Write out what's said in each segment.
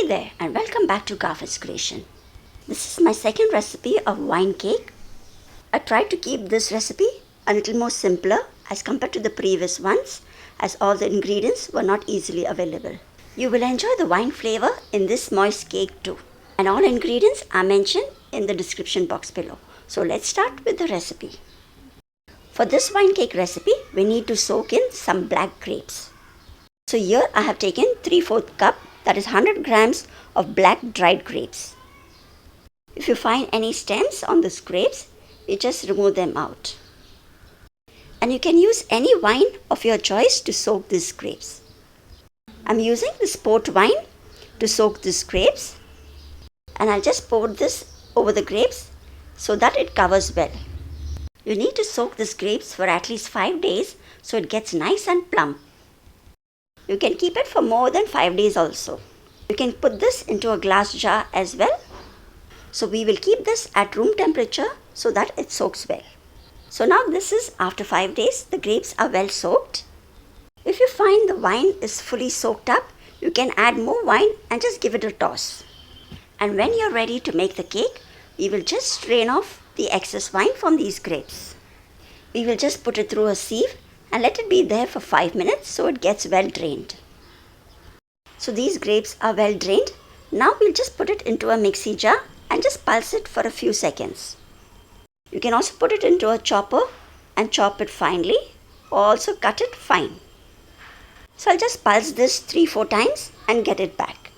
Hey there and welcome back to Garfin's creation. This is my second recipe of wine cake. I tried to keep this recipe a little more simpler as compared to the previous ones, as all the ingredients were not easily available. You will enjoy the wine flavor in this moist cake too, and all ingredients are mentioned in the description box below. So let's start with the recipe. For this wine cake recipe, we need to soak in some black grapes. So here I have taken 3/4 cup, that is 100 grams of black dried grapes. If you find any stems on these grapes, you just remove them out. And you can use any wine of your choice to soak these grapes. I'm using this port wine to soak these grapes, and I'll just pour this over the grapes so that it covers well. You need to soak these grapes for at least 5 days so it gets nice and plump. You can keep it for more than 5 days also. You can put this into a glass jar as well. So we will keep this at room temperature so that it soaks well. So now this is after 5 days. The grapes are well soaked. If you find the wine is fully soaked up, you can add more wine and just give it a toss. And when you're ready to make the cake, we will just strain off the excess wine from these grapes. We will just put it through a sieve and let it be there for 5 minutes so it gets well drained. So these grapes are well drained. Now we'll just put it into a mixie jar and just pulse it for a few seconds. You can also put it into a chopper and chop it finely, or also cut it fine. So I'll just pulse this 3-4 times and get it back.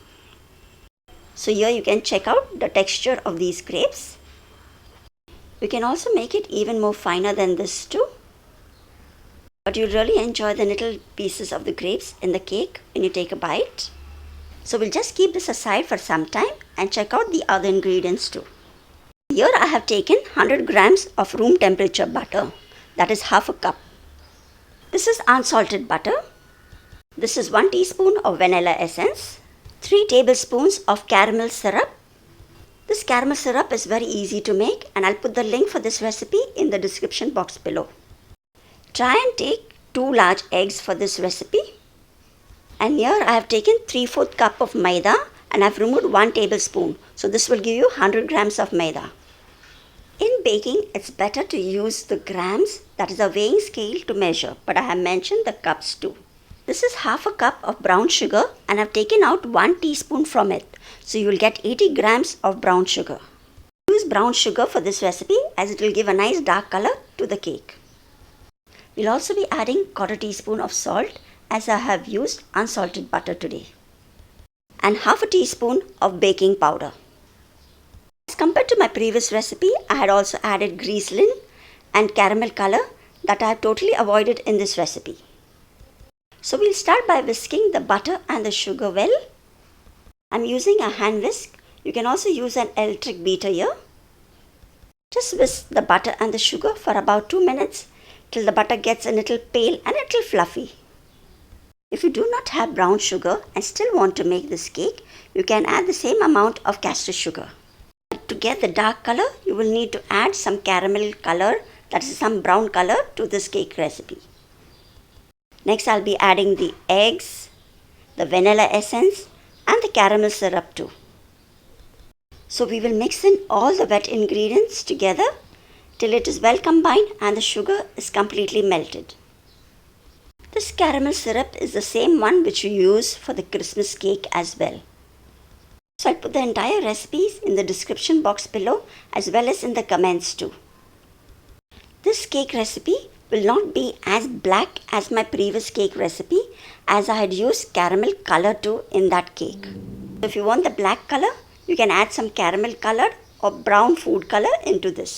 So here you can check out the texture of these grapes. You can also make it even more finer than this too. But you really enjoy the little pieces of the grapes in the cake when you take a bite. So we'll just keep this aside for some time and check out the other ingredients too. Here I have taken 100 grams of room temperature butter, that is half a cup. This is unsalted butter. This is 1 teaspoon of vanilla essence, 3 tablespoons of caramel syrup. This caramel syrup is very easy to make, and I'll put the link for this recipe in the description box below. Try and take 2 large eggs for this recipe. And here I have taken 3/4 cup of Maida and I've removed 1 tablespoon. So this will give you 100 grams of Maida. In baking, it's better to use the grams, that is a weighing scale, to measure. But I have mentioned the cups too. This is half a cup of brown sugar and I've taken out 1 teaspoon from it. So you will get 80 grams of brown sugar. Use brown sugar for this recipe as it will give a nice dark color to the cake. We'll also be adding 1/4 teaspoon of salt as I have used unsalted butter today. And half a teaspoon of baking powder. As compared to my previous recipe, I had also added greaseline and caramel color that I have totally avoided in this recipe. So we'll start by whisking the butter and the sugar well. I'm using a hand whisk. You can also use an electric beater here. Just whisk the butter and the sugar for about 2 minutes till the butter gets a little pale and a little fluffy. If you do not have brown sugar and still want to make this cake, you can add the same amount of castor sugar. To get the dark color, you will need to add some caramel color, that is some brown color, to this cake recipe. Next I'll be adding the eggs, the vanilla essence and the caramel syrup too. So we will mix in all the wet ingredients together till it is well combined and the sugar is completely melted. This caramel syrup is the same one which you use for the Christmas cake as well. So I'll put the entire recipes in the description box below as well as in the comments too. This cake recipe will not be as black as my previous cake recipe, as I had used caramel color too in that cake. So if you want the black color, you can add some caramel color or brown food color into this.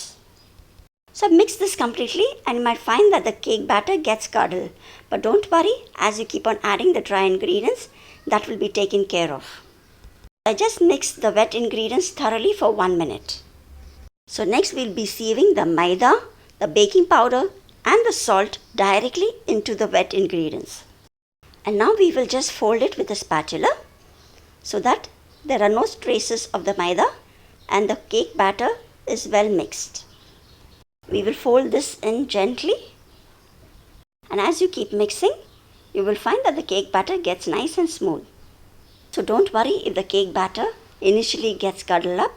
So mix this completely and you might find that the cake batter gets curdled. But don't worry, as you keep on adding the dry ingredients, that will be taken care of. I just mixed the wet ingredients thoroughly for 1 minute. So next we'll be sieving the Maida, the baking powder and the salt directly into the wet ingredients. And now we will just fold it with a spatula so that there are no traces of the Maida and the cake batter is well mixed. We will fold this in gently, and as you keep mixing, you will find that the cake batter gets nice and smooth. So don't worry if the cake batter initially gets cuddled up.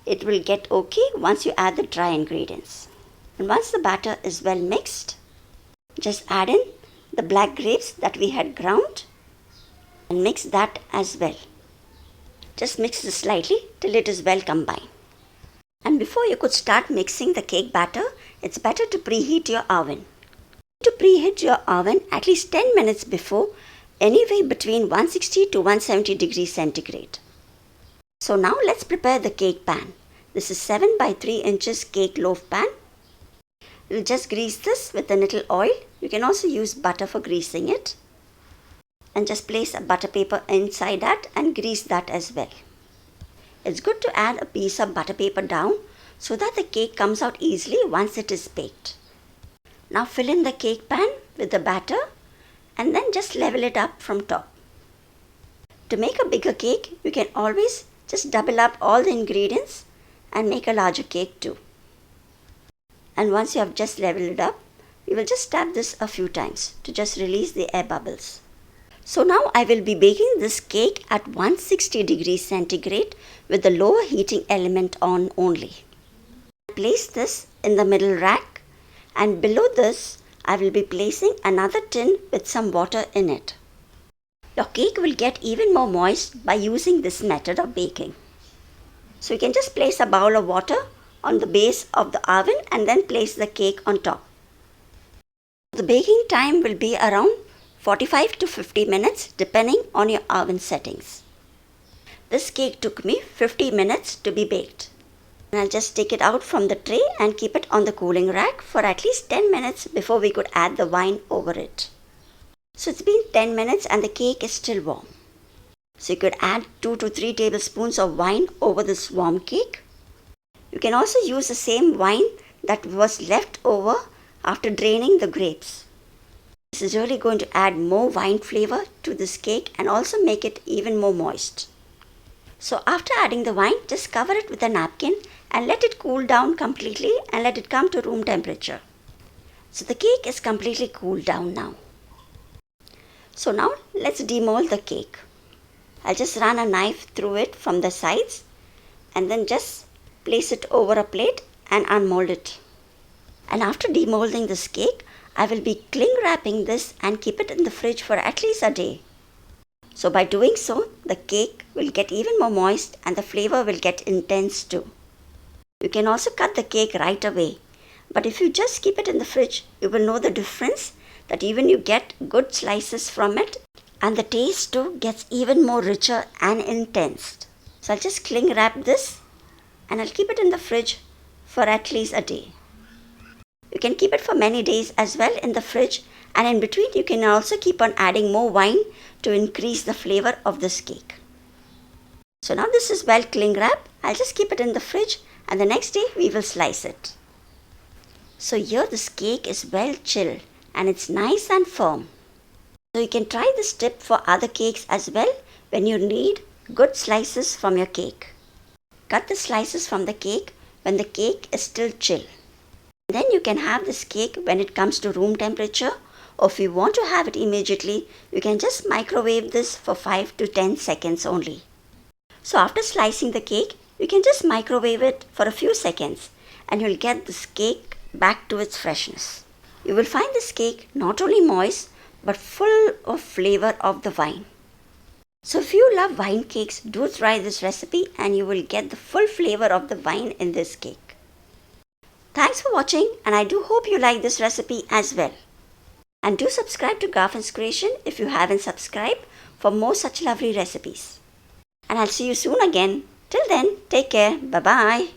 It will get okay once you add the dry ingredients. And once the batter is well mixed, just add in the black grapes that we had ground and mix that as well. Just mix this slightly till it is well combined. And before you could start mixing the cake batter, it's better to preheat your oven. To preheat your oven at least 10 minutes before, anywhere between 160 to 170 degrees centigrade. So now let's prepare the cake pan. This is 7 by 3 inches cake loaf pan. We'll just grease this with a little oil. You can also use butter for greasing it. And just place a butter paper inside that and grease that as well. It's good to add a piece of butter paper down so that the cake comes out easily once it is baked. Now fill in the cake pan with the batter and then just level it up from top. To make a bigger cake, you can always just double up all the ingredients and make a larger cake too. And once you have just leveled it up, we will just tap this a few times to just release the air bubbles. So now I will be baking this cake at 160 degrees centigrade with the lower heating element on only. Place this in the middle rack, and below this I will be placing another tin with some water in it. Your cake will get even more moist by using this method of baking. So you can just place a bowl of water on the base of the oven and then place the cake on top. The baking time will be around 45 to 50 minutes depending on your oven settings. This cake took me 50 minutes to be baked. And I'll just take it out from the tray and keep it on the cooling rack for at least 10 minutes before we could add the wine over it. So it's been 10 minutes and the cake is still warm. So you could add 2 to 3 tablespoons of wine over this warm cake. You can also use the same wine that was left over after draining the grapes. This is really going to add more wine flavor to this cake and also make it even more moist. So after adding the wine, just cover it with a napkin and let it cool down completely and let it come to room temperature. So the cake is completely cooled down now. So now let's demold the cake. I'll just run a knife through it from the sides and then just place it over a plate and unmold it. And after demolding this cake, I will be cling wrapping this and keep it in the fridge for at least a day. So by doing so, the cake will get even more moist and the flavor will get intense too. You can also cut the cake right away. But if you just keep it in the fridge, you will know the difference, that even you get good slices from it and the taste too gets even more richer and intense. So I'll just cling wrap this and I'll keep it in the fridge for at least a day. You can keep it for many days as well in the fridge, and in between you can also keep on adding more wine to increase the flavor of this cake. So now this is well cling wrapped. I'll just keep it in the fridge and the next day we will slice it. So here this cake is well chilled and it's nice and firm. So you can try this tip for other cakes as well when you need good slices from your cake. Cut the slices from the cake when the cake is still chill. Then you can have this cake when it comes to room temperature, or if you want to have it immediately, you can just microwave this for 5 to 10 seconds only. So after slicing the cake, you can just microwave it for a few seconds and you'll get this cake back to its freshness. You will find this cake not only moist but full of flavor of the wine. So if you love wine cakes, do try this recipe and you will get the full flavor of the wine in this cake. Thanks for watching, and I do hope you like this recipe as well. And do subscribe to Garfin's Creation if you haven't subscribed for more such lovely recipes. And I'll see you soon again. Till then, take care. Bye-bye.